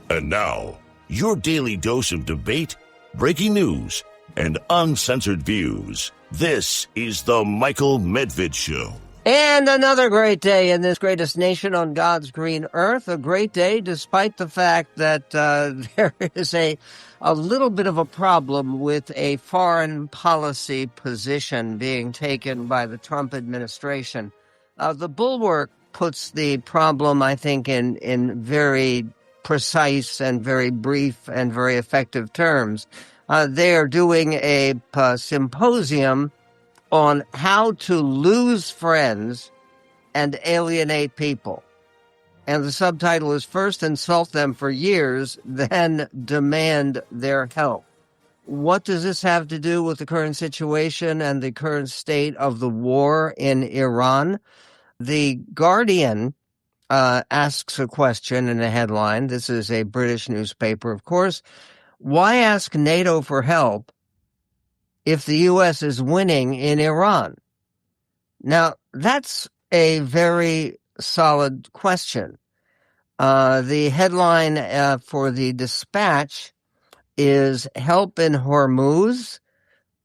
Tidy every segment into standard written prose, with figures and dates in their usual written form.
And now, your daily dose of debate, breaking news, and uncensored views. This is the Michael Medved Show. And another great day in this greatest nation on God's green earth. A great day despite the fact that there is a little bit of a problem with a foreign policy position being taken by the Trump administration. The Bulwark puts the problem, I think, in very precise and very brief and very effective terms. They are doing a symposium on how to lose friends and alienate people. And the subtitle is First Insult Them for Years, Then Demand Their Help. What does this have to do with the current situation and the current state of the war in Iran? The Guardian asks a question in a headline. This is a British newspaper, of course. Why ask NATO for help if the U.S. is winning in Iran? Now, that's a very solid question. The headline for the Dispatch is Help in Hormuz.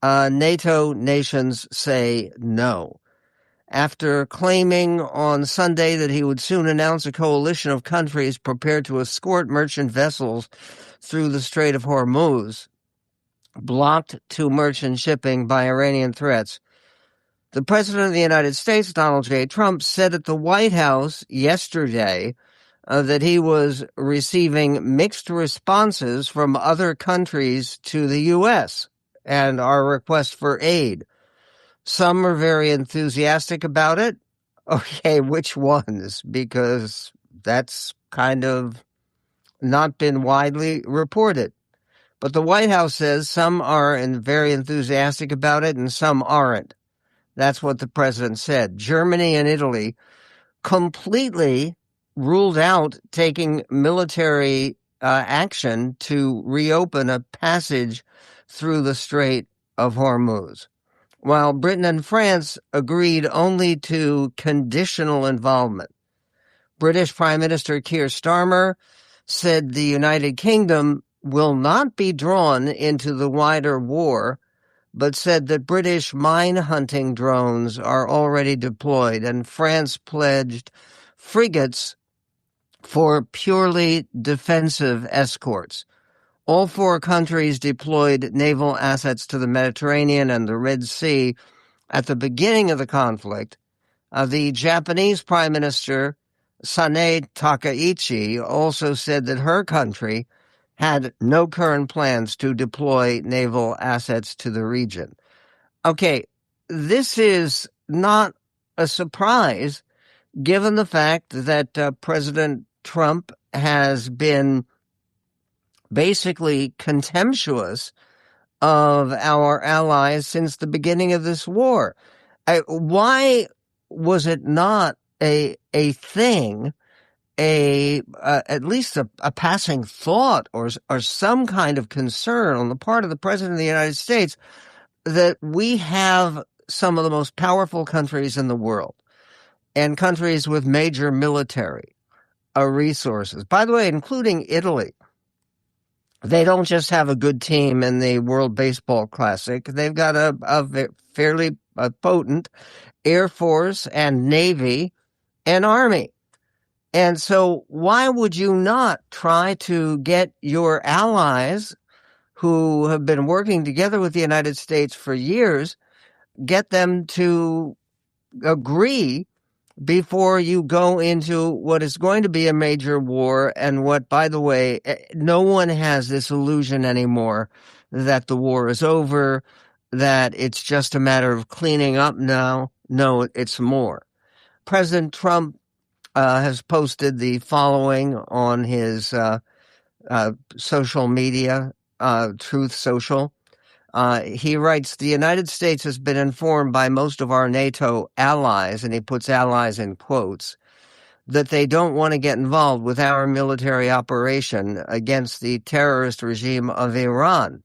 NATO nations say no. After claiming on Sunday that he would soon announce a coalition of countries prepared to escort merchant vessels through the Strait of Hormuz, blocked to merchant shipping by Iranian threats, the President of the United States, Donald J. Trump, said at the White House yesterday that he was receiving mixed responses from other countries to the U.S. and our request for aid. Some are very enthusiastic about it. Okay, which ones? Because that's kind of not been widely reported. But the White House says some are very enthusiastic about it and some aren't. That's what the president said. Germany and Italy completely ruled out taking military action to reopen a passage through the Strait of Hormuz, while Britain and France agreed only to conditional involvement. British Prime Minister Keir Starmer said the United Kingdom will not be drawn into the wider war, but said that British mine-hunting drones are already deployed, and France pledged frigates for purely defensive escorts. All four countries deployed naval assets to the Mediterranean and the Red Sea at the beginning of the conflict. The Japanese Prime Minister, Sanae Takaichi, also said that her country had no current plans to deploy naval assets to the region. Okay, this is not a surprise given the fact that President Trump has been basically contemptuous of our allies since the beginning of this war. Why was it not a thing, at least a passing thought or some kind of concern on the part of the President of the United States that we have some of the most powerful countries in the world and countries with major military resources, by the way, including Italy. They don't just have a good team in the World Baseball Classic. They've got a fairly potent Air Force and Navy and Army. And so why would you not try to get your allies who have been working together with the United States for years, get them to agree before you go into what is going to be a major war, and what, by the way, no one has this illusion anymore that the war is over, that it's just a matter of cleaning up now. No, it's more. President Trump has posted the following on his social media, Truth Social. He writes, the United States has been informed by most of our NATO allies, and he puts allies in quotes, that they don't want to get involved with our military operation against the terrorist regime of Iran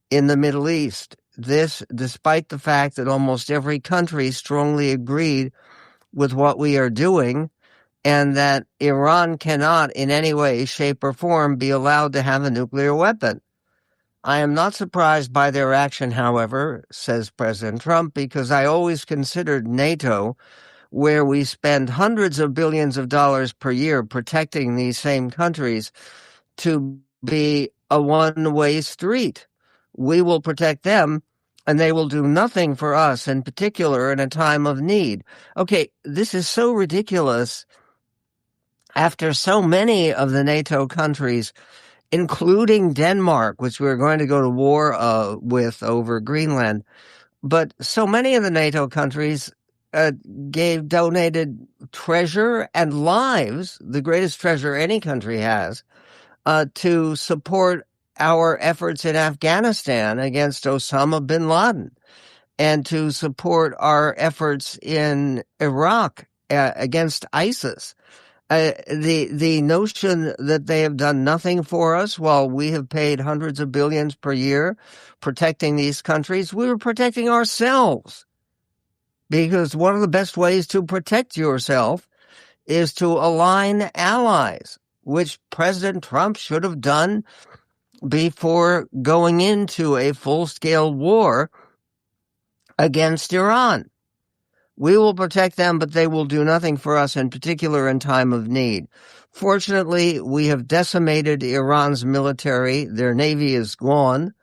in the Middle East. This, despite the fact that almost every country strongly agreed with what we are doing and that Iran cannot in any way, shape, or form be allowed to have a nuclear weapon. I am not surprised by their action, however, says President Trump, because I always considered NATO, where we spend hundreds of billions of dollars per year protecting these same countries, to be a one-way street. We will protect them, and they will do nothing for us, in particular in a time of need. Okay, this is so ridiculous. After so many of the NATO countries, including Denmark, which we're going to go to war with over Greenland, but so many of the NATO countries donated treasure and lives, the greatest treasure any country has, to support our efforts in Afghanistan against Osama bin Laden, and to support our efforts in Iraq against ISIS. The notion that they have done nothing for us while we have paid hundreds of billions per year protecting these countries, we were protecting ourselves. Because one of the best ways to protect yourself is to align allies, which President Trump should have done before going into a full-scale war against Iran. We will protect them, but they will do nothing for us, in particular in time of need. Fortunately, we have decimated Iran's military. Their navy is gone.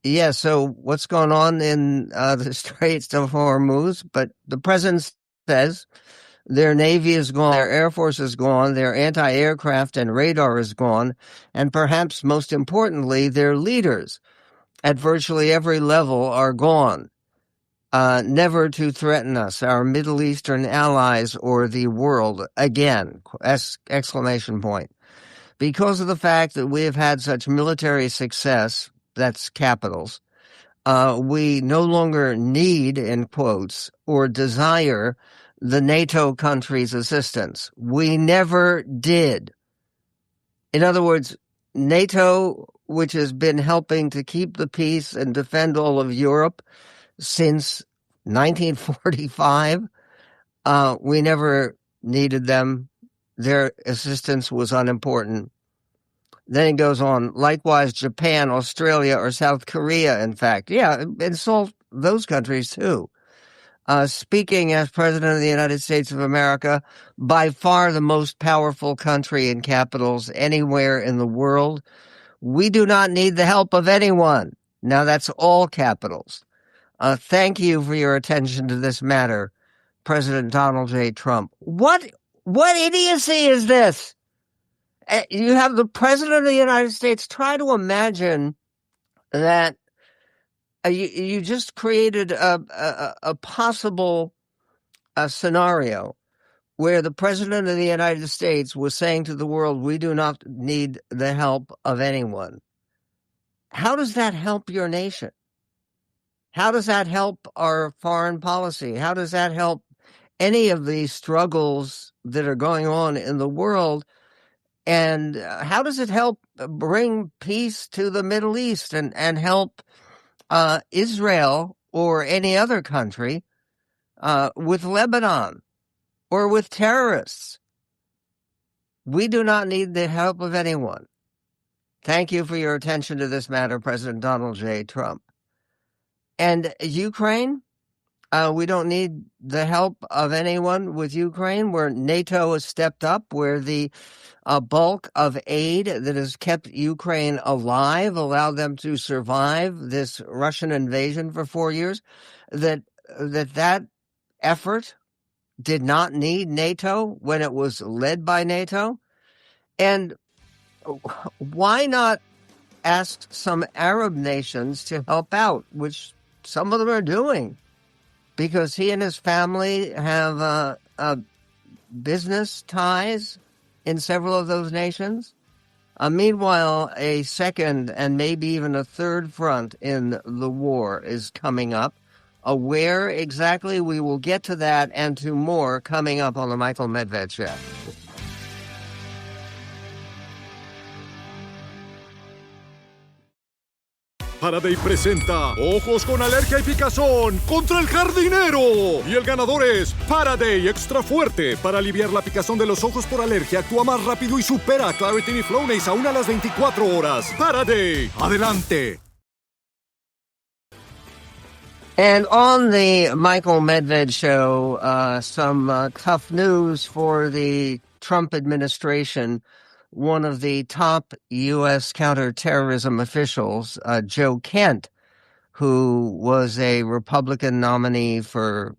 Yeah, so what's going on in the Straits of Hormuz? But the president says their navy is gone, their air force is gone, their anti-aircraft and radar is gone, and perhaps most importantly, their leaders at virtually every level are gone. Never to threaten us, our Middle Eastern allies, or the world again, exclamation point. Because of the fact that we have had such military success, that's capitals, we no longer need, in quotes, or desire the NATO countries' assistance. We never did. In other words, NATO, which has been helping to keep the peace and defend all of Europe since 1945, we never needed them. Their assistance was unimportant. Then he goes on, likewise, Japan, Australia, or South Korea, in fact. Yeah, insult those countries, too. Speaking as President of the United States of America, by far the most powerful country in capitals anywhere in the world, we do not need the help of anyone. Now, that's all capitals. Thank you for your attention to this matter, President Donald J. Trump. What idiocy is this? You have the President of the United States. Try to imagine that you just created a possible scenario where the President of the United States was saying to the world, we do not need the help of anyone. How does that help your nation? How does that help our foreign policy? How does that help any of these struggles that are going on in the world? And how does it help bring peace to the Middle East and help Israel or any other country with Lebanon or with terrorists? We do not need the help of anyone. Thank you for your attention to this matter, President Donald J. Trump. And Ukraine? We don't need the help of anyone with Ukraine, where NATO has stepped up, where the bulk of aid that has kept Ukraine alive, allowed them to survive this Russian invasion for 4 years, that effort did not need NATO when it was led by NATO. And why not ask some Arab nations to help out, which some of them are doing? Because he and his family have business ties in several of those nations. Meanwhile, a second and maybe even a third front in the war is coming up. Where exactly? We will get to that and to more coming up on the Michael Medved Show. Faraday presenta Ojos con Alergia y Picazón contra el jardinero. Y el ganador es Faraday Extra Fuerte. Para aliviar la picazón de los ojos por alergia, actúa más rápido y supera a Claritin y Flonase aún a las 24 horas. Faraday, adelante. And on the Michael Medved show, some tough news for the Trump administration. One of the top U.S. counterterrorism officials, Joe Kent, who was a Republican nominee for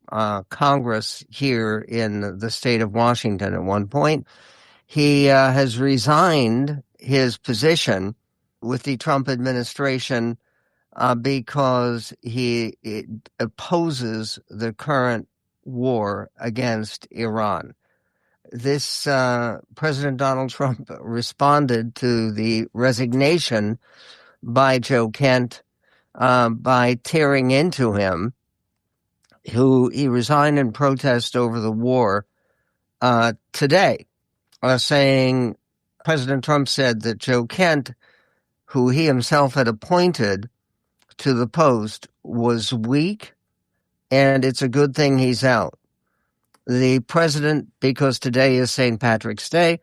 Congress here in the state of Washington at one point, he has resigned his position with the Trump administration because he opposes the current war against Iran. This President Donald Trump responded to the resignation by Joe Kent by tearing into him, who he resigned in protest over the war today, saying President Trump said that Joe Kent, who he himself had appointed to the post, was weak, and it's a good thing he's out. The president, because today is St. Patrick's Day,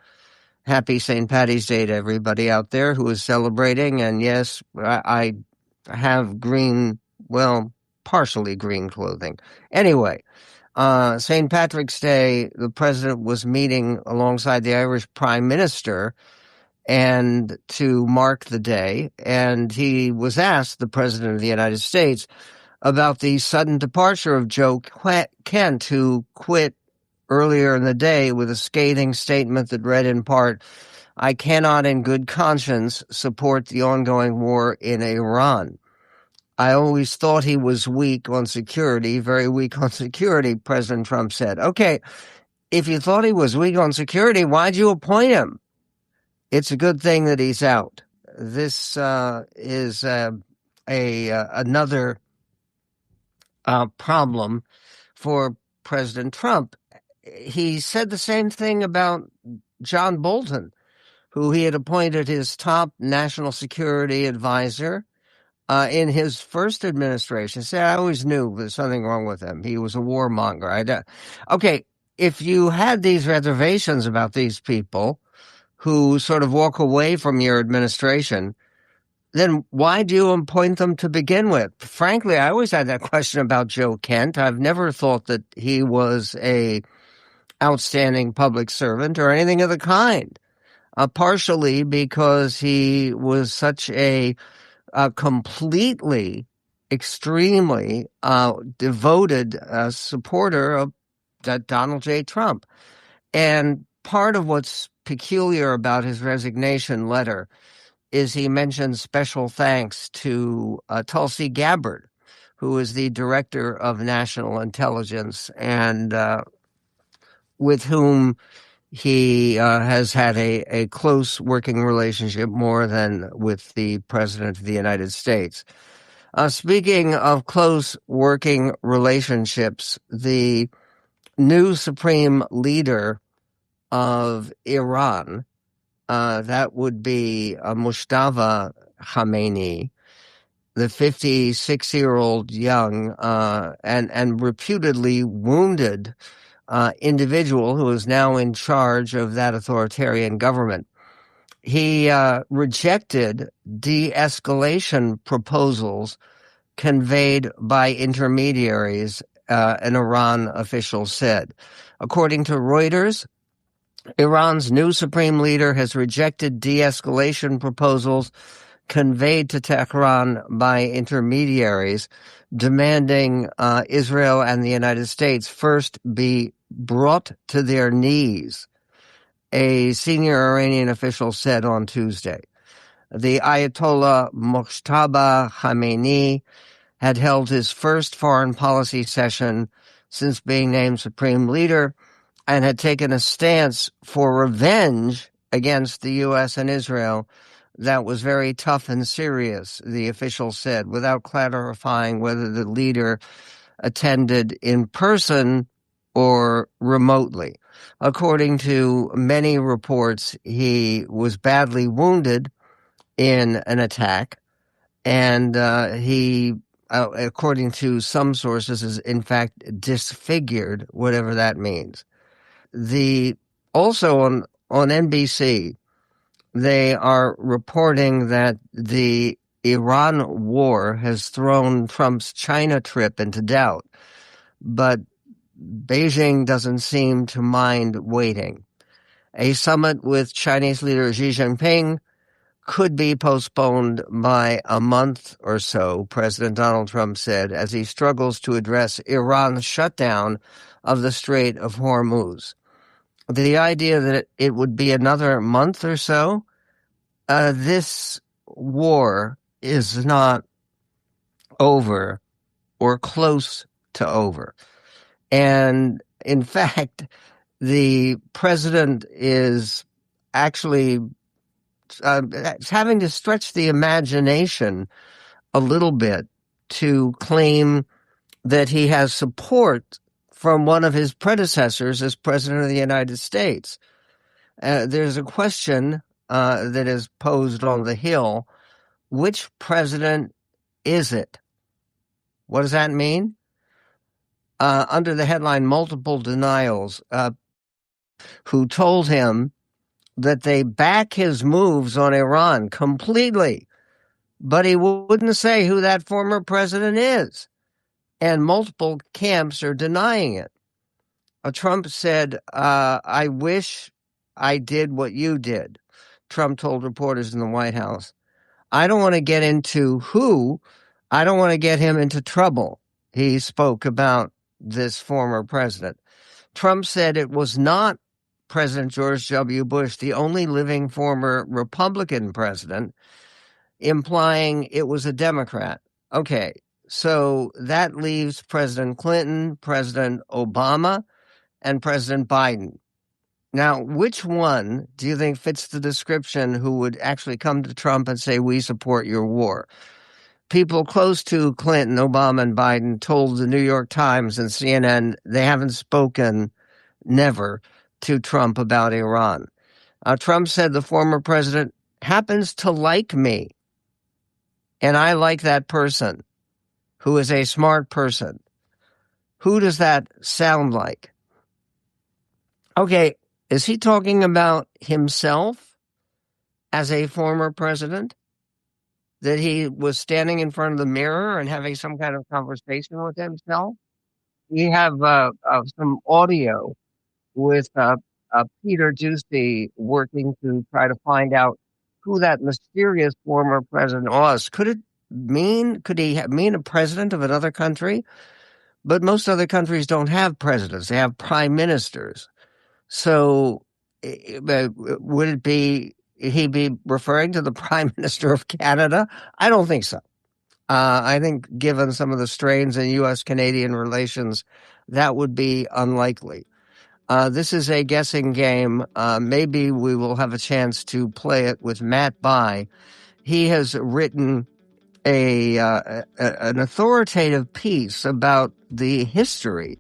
happy St. Patty's Day to everybody out there who is celebrating. And yes, I have green, well, partially green clothing. Anyway, St. Patrick's Day, the president was meeting alongside the Irish Prime Minister and to mark the day. And he was asked, the President of the United States, about the sudden departure of Joe Kent, who quit earlier in the day with a scathing statement that read in part, "I cannot in good conscience support the ongoing war in Iran. I always thought he was weak on security, very weak on security," President Trump said. Okay, if you thought he was weak on security, why'd you appoint him? It's a good thing that he's out. This is another problem for President Trump. He said the same thing about John Bolton, who he had appointed his top national security advisor in his first administration. He said, I always knew there's something wrong with him. He was a warmonger. Okay, if you had these reservations about these people who sort of walk away from your administration, then why do you appoint them to begin with? Frankly, I always had that question about Joe Kent. I've never thought that he was a outstanding public servant or anything of the kind, partially because he was such a completely, extremely devoted supporter of Donald J. Trump. And part of what's peculiar about his resignation letter is he mentions special thanks to Tulsi Gabbard, who is the director of national intelligence and with whom he has had a close working relationship more than with the President of the United States. Speaking of close working relationships, the new supreme leader of Iran, that would be Mustafa Khamenei, the 56-year-old young and reputedly wounded individual who is now in charge of that authoritarian government. He rejected de-escalation proposals conveyed by intermediaries, an Iran official said. According to Reuters, Iran's new supreme leader has rejected de-escalation proposals conveyed to Tehran by intermediaries, demanding Israel and the United States first be brought to their knees, a senior Iranian official said on Tuesday. The Ayatollah Mojtaba Khamenei had held his first foreign policy session since being named supreme leader and had taken a stance for revenge against the U.S. and Israel that was very tough and serious, the official said, without clarifying whether the leader attended in person or remotely. According to many reports, he was badly wounded in an attack, And he, according to some sources, is in fact disfigured, whatever that means. Also on NBC, they are reporting that the Iran war has thrown Trump's China trip into doubt, but Beijing doesn't seem to mind waiting. A summit with Chinese leader Xi Jinping could be postponed by a month or so, President Donald Trump said, as he struggles to address Iran's shutdown of the Strait of Hormuz. The idea that it would be another month or so, this war is not over or close to over. And in fact, the president is actually having to stretch the imagination a little bit to claim that he has support from one of his predecessors as president of the United States. There's a question that is posed on the Hill. Which president is it? What does that mean? Under the headline, multiple denials, who told him that they back his moves on Iran completely, but he wouldn't say who that former president is. And multiple camps are denying it. Trump said, I wish I did what you did, Trump told reporters in the White House. I don't want to get into who. I don't want to get him into trouble. He spoke about this former president. Trump said it was not President George W. Bush, the only living former Republican president, implying it was a Democrat. Okay, so that leaves President Clinton, President Obama, and President Biden. Now, which one do you think fits the description who would actually come to Trump and say, we support your war? People close to Clinton, Obama, and Biden told the New York Times and CNN they haven't spoken, never, to Trump about Iran. Trump said the former president happens to like me, and I like that person, who is a smart person. Who does that sound like? Okay, is he talking about himself as a former president? That he was standing in front of the mirror and having some kind of conversation with himself? We have some audio with Peter Doocy working to try to find out who that mysterious former president was. Could he mean a president of another country? But most other countries don't have presidents. They have prime ministers. So would it be he be referring to the Prime Minister of Canada? I don't think so. I think given some of the strains in U.S.-Canadian relations, that would be unlikely. This is a guessing game. Maybe we will have a chance to play it with Matt Bai. He has written an authoritative piece about the history,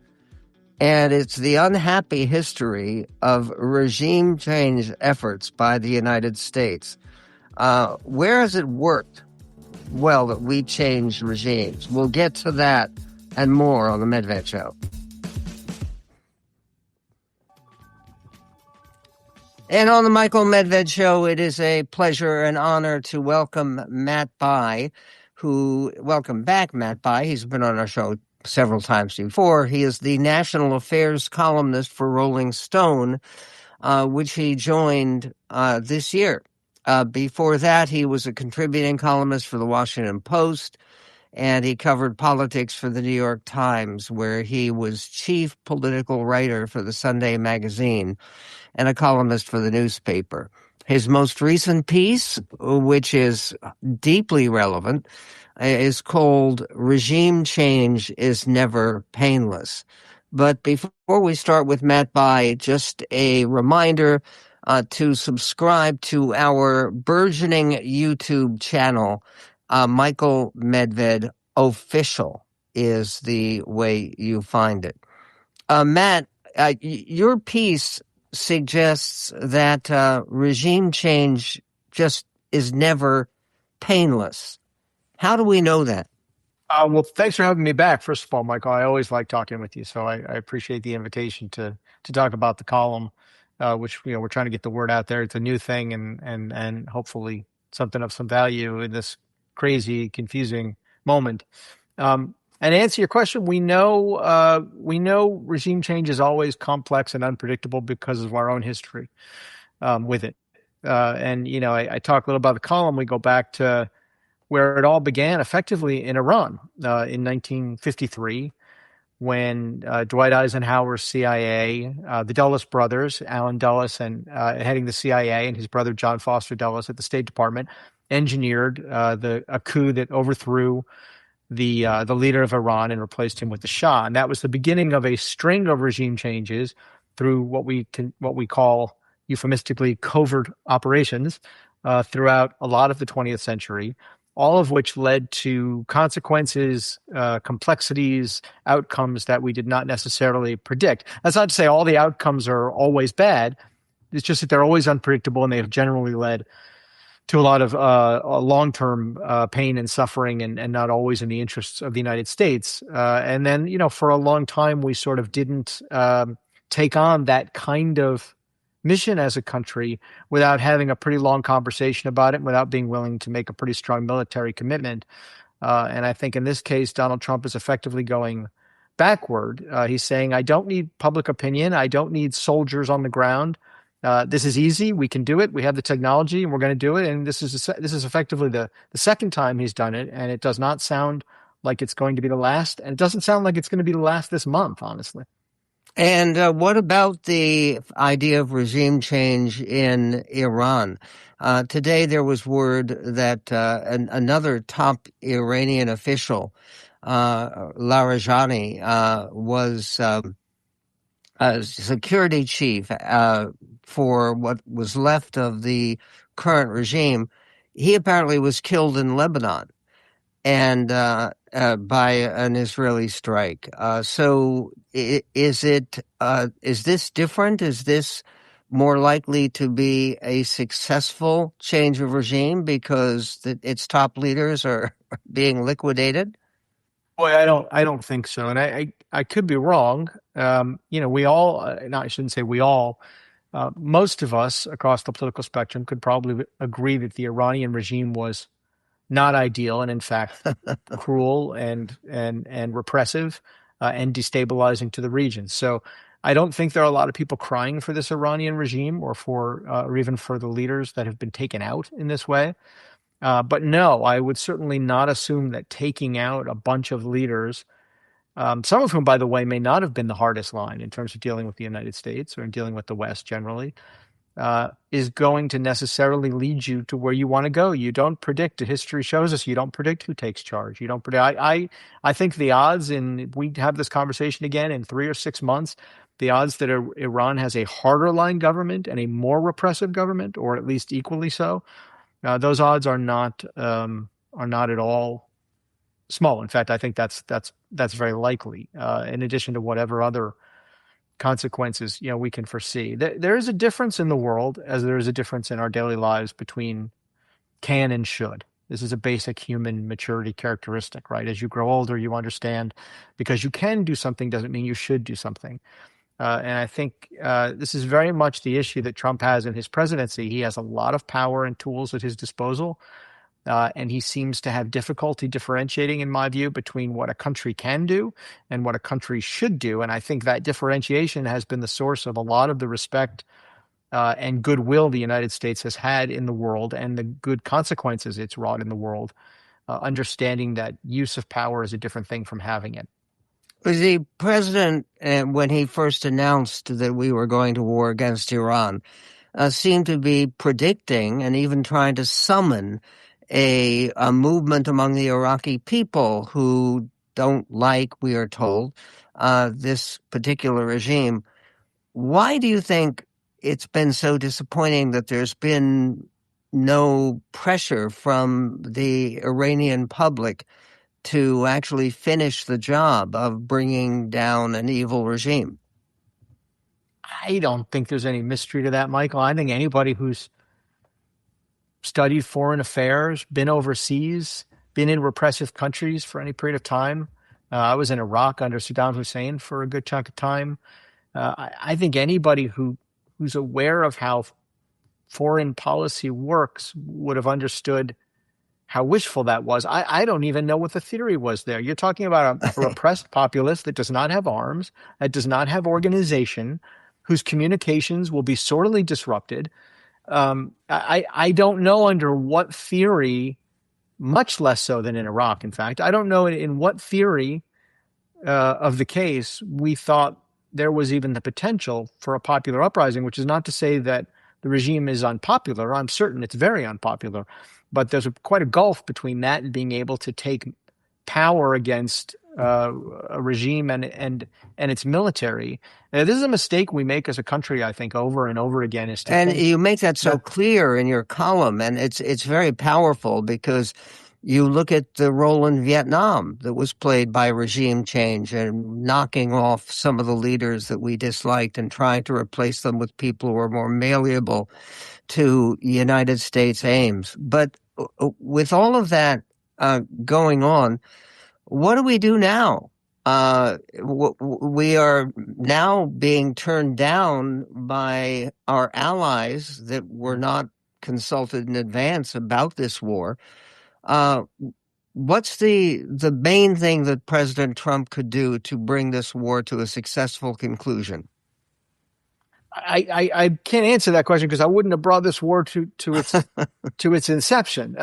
and it's the unhappy history of regime change efforts by the United States. Where has it worked? Well, that we changed regimes. We'll get to that and more on the Medved Show. And on the Michael Medved Show, it is a pleasure and honor to welcome Matt Bai, welcome back, Matt Bai. He's been on our show several times before. He is the national affairs columnist for Rolling Stone, which he joined this year. Before that, he was a contributing columnist for the Washington Post, and he covered politics for the New York Times, where he was chief political writer for the Sunday magazine and a columnist for the newspaper. His most recent piece, which is deeply relevant, is called Regime Change is Never Painless. But before we start with Matt Bai, just a reminder to subscribe to our burgeoning YouTube channel. Michael Medved Official is the way you find it. Matt, your piece suggests that regime change just is never painless. How do we know that? Well, thanks for having me back. First of all, Michael, I always like talking with you, so I appreciate the invitation to talk about the column, which we're trying to get the word out there. It's a new thing, and hopefully something of some value in this crazy, confusing moment. And to answer your question, we know regime change is always complex and unpredictable because of our own history with it. And I talk a little about the column. We go back to where it all began effectively in Iran in 1953, when Dwight Eisenhower's CIA, the Dulles brothers, Allen Dulles, and heading the CIA, and his brother John Foster Dulles at the State Department, engineered a coup that overthrew the leader of Iran and replaced him with the Shah, and that was the beginning of a string of regime changes through what we call euphemistically covert operations throughout a lot of the 20th century, all of which led to consequences, complexities, outcomes that we did not necessarily predict. That's not to say all the outcomes are always bad. It's just that they're always unpredictable, and they have generally led to a lot of long-term pain and suffering, and not always in the interests of the United States. And then, for a long time, we sort of didn't take on that kind of mission as a country without having a pretty long conversation about it, without being willing to make a pretty strong military commitment. And I think in this case, Donald Trump is effectively going backward. He's saying, I don't need public opinion. I don't need soldiers on the ground. This is easy. We can do it. We have the technology, and we're going to do it. And this is effectively the second time he's done it. And it does not sound like it's going to be the last. And it doesn't sound like it's going to be the last this month, honestly. And what about the idea of regime change in Iran? Today there was word that another top Iranian official, Larijani, was a security chief for what was left of the current regime. He apparently was killed in Lebanon and by an Israeli strike. So is this different? Is this more likely to be a successful change of regime because its top leaders are being liquidated? Boy, I don't think so, and I could be wrong. We all, no, I shouldn't say we all. Most of us across the political spectrum could probably agree that the Iranian regime was not ideal, and in fact cruel and repressive and destabilizing to the region. So I don't think there are a lot of people crying for this Iranian regime or even for the leaders that have been taken out in this way. But no, I would certainly not assume that taking out a bunch of leaders, some of whom, by the way, may not have been the hardest line in terms of dealing with the United States or in dealing with the West generally, is going to necessarily lead you to where you want to go. You don't predict. History shows us you don't predict who takes charge. You don't predict. I think the odds, and we have this conversation again in 3 or 6 months, the odds that Iran has a harder line government and a more repressive government, or at least equally so, those odds are not at all small. In fact, I think that's very likely. In addition to whatever other consequences we can foresee, there is a difference in the world, as there is a difference in our daily lives between can and should. This is a basic human maturity characteristic, right? As you grow older, you understand because you can do something doesn't mean you should do something. And I think this is very much the issue that Trump has in his presidency. He has a lot of power and tools at his disposal, and he seems to have difficulty differentiating, in my view, between what a country can do and what a country should do. And I think that differentiation has been the source of a lot of the respect and goodwill the United States has had in the world, and the good consequences it's wrought in the world, understanding that use of power is a different thing from having it. The president, when he first announced that we were going to war against Iran, seemed to be predicting and even trying to summon a movement among the Iraqi people who don't like, we are told, this particular regime. Why do you think it's been so disappointing that there's been no pressure from the Iranian public to actually finish the job of bringing down an evil regime? I don't think there's any mystery to that, Michael. I think anybody who's studied foreign affairs, been overseas, been in repressive countries for any period of time. I was in Iraq under Saddam Hussein for a good chunk of time. I think anybody who's aware of how foreign policy works would have understood how wishful that was. I don't even know what the theory was there. You're talking about a repressed populace that does not have arms, that does not have organization, whose communications will be sorely disrupted. I don't know under what theory, much less so than in Iraq, in fact. I don't know in what theory of the case we thought there was even the potential for a popular uprising, which is not to say that the regime is unpopular. I'm certain it's very unpopular. But there's quite a gulf between that and being able to take power against a regime and its military. This is a mistake we make as a country, I think, over and over again. You make that so clear in your column, and it's very powerful because you look at the role in Vietnam that was played by regime change and knocking off some of the leaders that we disliked and trying to replace them with people who are more malleable to United States aims. But with all of that going on, what do we do now? We are now being turned down by our allies that were not consulted in advance about this war. What's the main thing that President Trump could do to bring this war to a successful conclusion? I can't answer that question because I wouldn't have brought this war to its inception.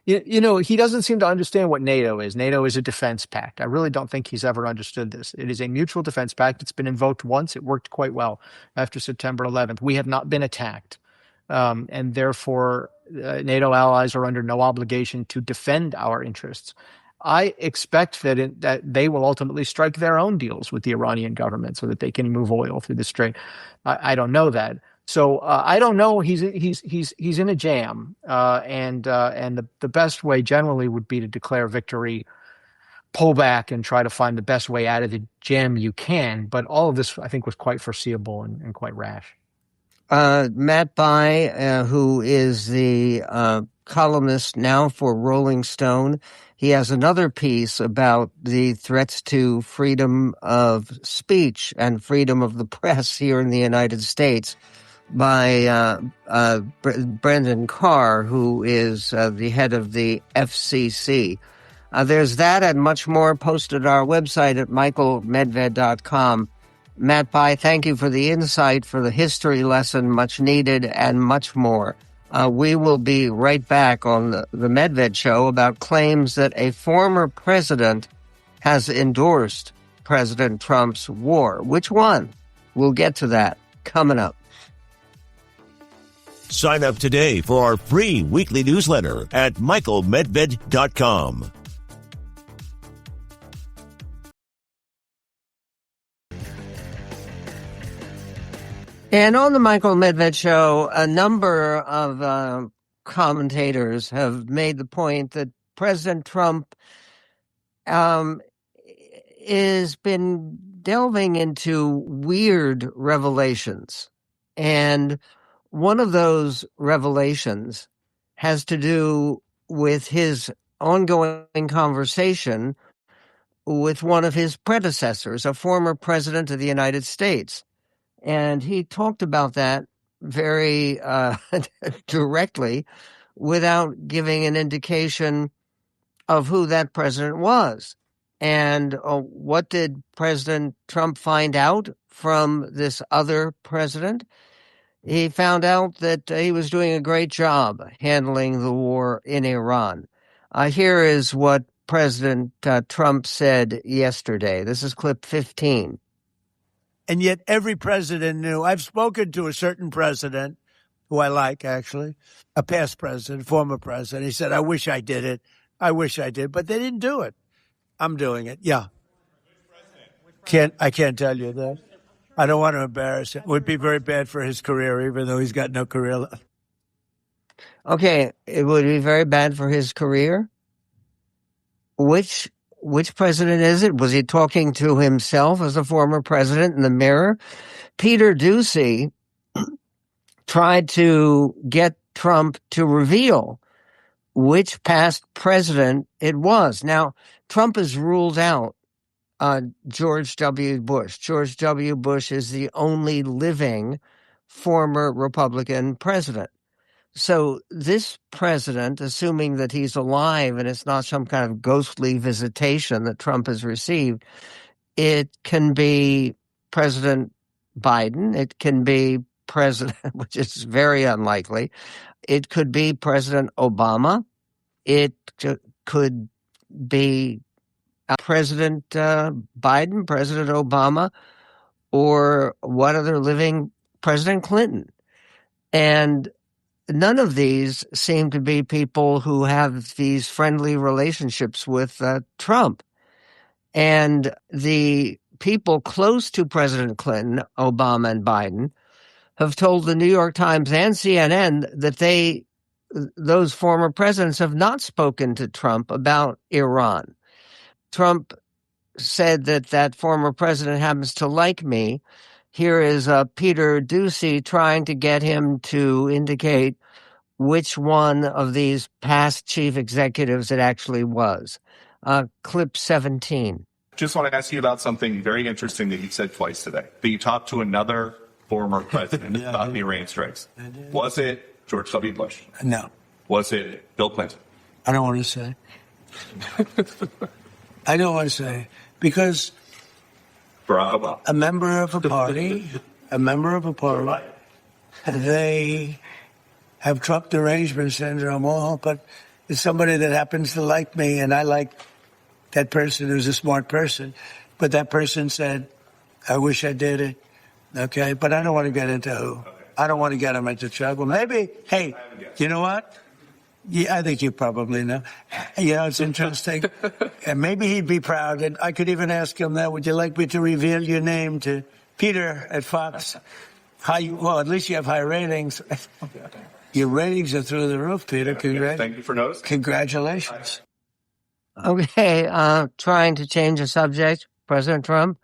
He doesn't seem to understand what NATO is. NATO is a defense pact. I really don't think he's ever understood this. It is a mutual defense pact. It's been invoked once. It worked quite well after September 11th. We have not been attacked. And therefore, NATO allies are under no obligation to defend our interests. I expect that they will ultimately strike their own deals with the Iranian government so that they can move oil through the strait. I don't know that. So I don't know. He's in a jam, and the best way generally would be to declare victory, pull back, and try to find the best way out of the jam you can. But all of this, I think, was quite foreseeable and quite rash. Matt Bai, who is the columnist now for Rolling Stone, he has another piece about the threats to freedom of speech and freedom of the press here in the United States by Brendan Carr, who is the head of the FCC. There's that and much more posted on our website at michaelmedved.com. Matt Bai, thank you for the insight, for the history lesson, much needed, and much more. We will be right back on the Medved Show about claims that a former president has endorsed President Trump's war. Which one? We'll get to that coming up. Sign up today for our free weekly newsletter at michaelmedved.com. And on the Michael Medved Show, a number of commentators have made the point that President Trump has been delving into weird revelations. And one of those revelations has to do with his ongoing conversation with one of his predecessors, a former president of the United States. And he talked about that very directly without giving an indication of who that president was. And what did President Trump find out from this other president? He found out that he was doing a great job handling the war in Iran. Here is what President Trump said yesterday. This is clip 15. And yet every president knew. I've spoken to a certain president, who I like, actually, a past president, former president. He said, I wish I did it. I wish I did. But they didn't do it. I'm doing it. Yeah. I can't tell you that. I don't want to embarrass him. It would be very bad for his career, even though he's got no career left. Okay, it would be very bad for his career? Which president is it? Was he talking to himself as a former president in the mirror? Peter Doocy tried to get Trump to reveal which past president it was. Now, Trump has ruled out George W. Bush. George W. Bush is the only living former Republican president. So this president, assuming that he's alive and it's not some kind of ghostly visitation that Trump has received, it can be President Biden. It can be President, which is very unlikely. It could be President Obama. It could be President Biden, President Obama, or what other living President Clinton. And none of these seem to be people who have these friendly relationships with Trump. And the people close to President Clinton, Obama, and Biden have told the New York Times and CNN that those former presidents have not spoken to Trump about Iran. Trump said that former president happens to like me. Here is Peter Doocy trying to get him to indicate which one of these past chief executives it actually was. Clip 17. Just want to ask you about something very interesting that you said twice today. That you talked to another former president about the Iran strikes. Was it George W. Bush? No. Was it Bill Clinton? I don't want to say. I don't want to say. Because Barack Obama. a member of a party, they have Trump derangement syndrome, but it's somebody that happens to like me, and I like that person who's a smart person. But that person said, I wish I did it. Okay, but I don't want to get into who. Okay. I don't want to get him into trouble. Maybe, hey, you know what? Yeah, I think you probably know. You know, it's interesting. And maybe he'd be proud. And I could even ask him that. Would you like me to reveal your name to Peter at Fox? Well, at least you have high ratings. Your ratings are through the roof, Peter. Thank you for noticing. Congratulations. Okay, trying to change the subject, President Trump.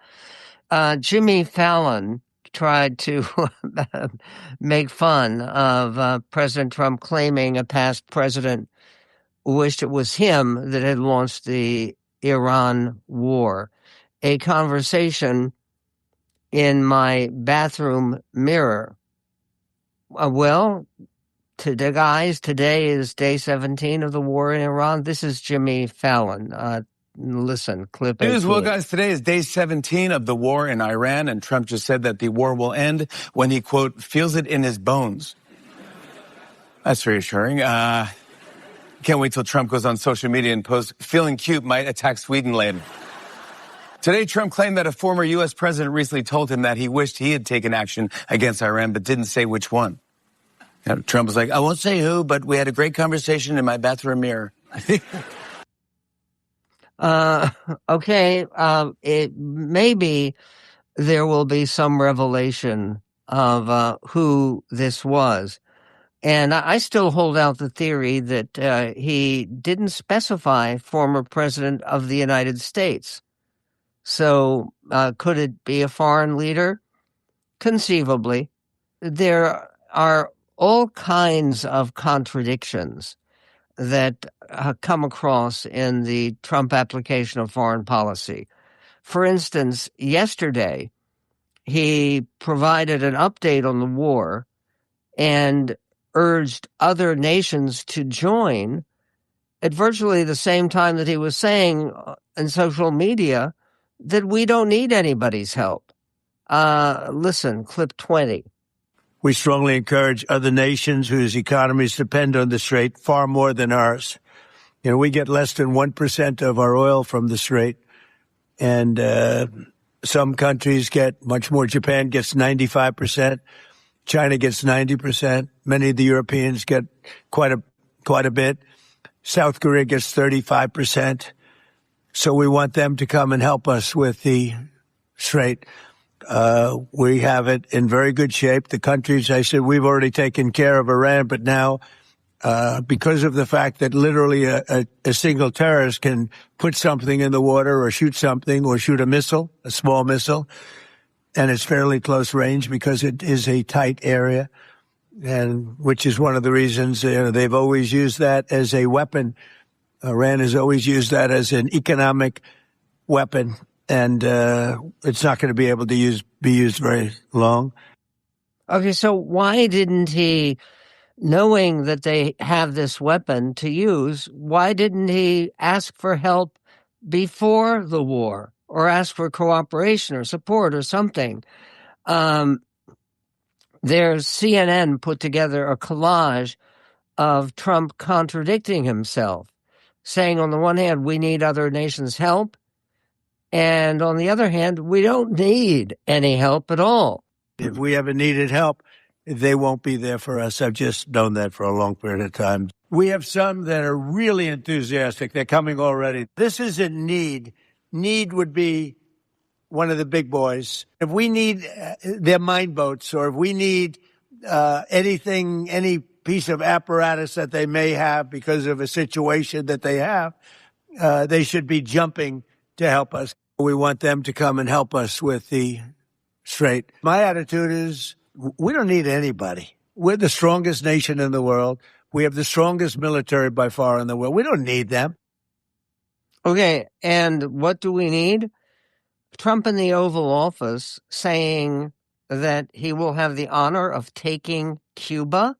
Jimmy Fallon tried to make fun of President Trump claiming a past president wished it was him that had launched the Iran war. A conversation in my bathroom mirror. Well, today is day 17 of the war in Iran. This is Jimmy Fallon. Listen, clip 18. Well, guys, today is day 17 of the war in Iran, and Trump just said that the war will end when he, quote, feels it in his bones. That's reassuring. Can't wait till Trump goes on social media and posts, feeling cute, might attack Sweden later. Today, Trump claimed that a former U.S. president recently told him that he wished he had taken action against Iran, but didn't say which one. And Trump was like, I won't say who, but we had a great conversation in my bathroom mirror. Okay, maybe there will be some revelation of who this was. And I still hold out the theory that he didn't specify former president of the United States. So could it be a foreign leader? Conceivably. There are all kinds of contradictions that come across in the Trump application of foreign policy. For instance, yesterday, he provided an update on the war and urged other nations to join at virtually the same time that he was saying in social media that we don't need anybody's help. Listen, clip 20. We strongly encourage other nations whose economies depend on the Strait far more than ours. You know, we get less than 1% of our oil from the Strait, and some countries get much more. Japan gets 95%. China gets 90%. Many of the Europeans get quite a bit. South Korea gets 35%. So we want them to come and help us with the Strait. We have it in very good shape. The countries, I said, we've already taken care of Iran, but now, because of the fact that literally a single terrorist can put something in the water or shoot something or shoot a missile, a small missile, and it's fairly close range because it is a tight area. and which is one of the reasons they've always used that as a weapon. Iran has always used that as an economic weapon, and it's not going to be able to be used very long. Okay, so why didn't he, knowing that they have this weapon to use, why didn't he ask for help before the war, or ask for cooperation or support or something? There's CNN put together a collage of Trump contradicting himself, saying on the one hand, we need other nations' help, and on the other hand, we don't need any help at all. If we ever needed help, they won't be there for us. I've just known that for a long period of time. We have some that are really enthusiastic. They're coming already. This isn't need. Need would be one of the big boys. If we need their mine boats, or if we need anything, any piece of apparatus that they may have because of a situation that they have, they should be jumping to help us. We want them to come and help us with the Strait. My attitude is we don't need anybody. We're the strongest nation in the world. We have the strongest military by far in the world. We don't need them. Okay, and what do we need? Trump in the Oval Office saying that he will have the honor of taking Cuba.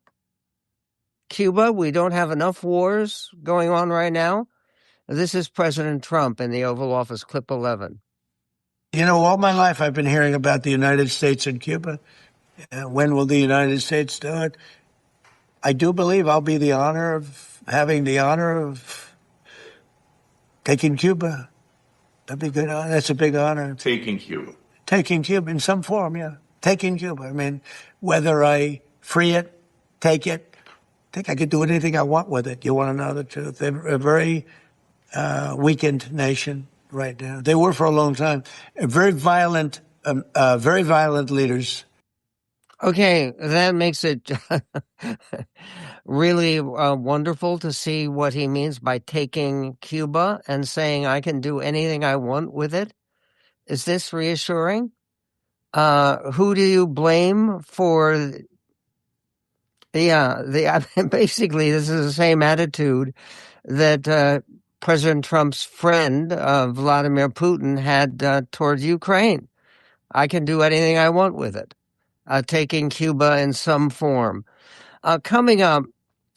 Cuba, we don't have enough wars going on right now. This is President Trump in the Oval Office, clip 11. All my life I've been hearing about the United States and Cuba. When will the United States do it? I do believe I'll be having the honor of taking Cuba. That'd be good. That's a big honor. Taking Cuba. Taking Cuba in some form, yeah. Taking Cuba. I mean, whether I free it, take it, I think I could do anything I want with it. You want to know the truth? They're a very weakened nation right now. They were for a long time. Very violent leaders. Okay, that makes it really wonderful to see what he means by taking Cuba and saying, I can do anything I want with it. Is this reassuring? Who do you blame for? Basically, this is the same attitude that President Trump's friend, Vladimir Putin, had toward Ukraine. I can do anything I want with it. Taking Cuba in some form. Coming up,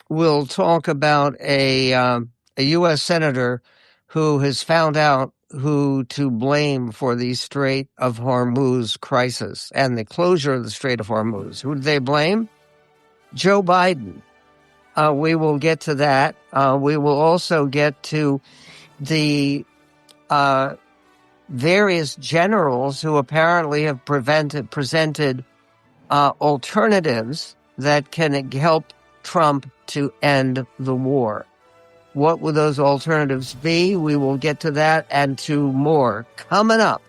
we'll talk about a U.S. senator who has found out who to blame for the Strait of Hormuz crisis and the closure of the Strait of Hormuz. Who do they blame? Joe Biden. We will get to that. We will also get to the various generals who apparently have presented alternatives that can help Trump to end the war. What would those alternatives be? We will get to that and to more coming up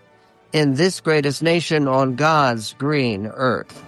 in this greatest nation on God's green earth.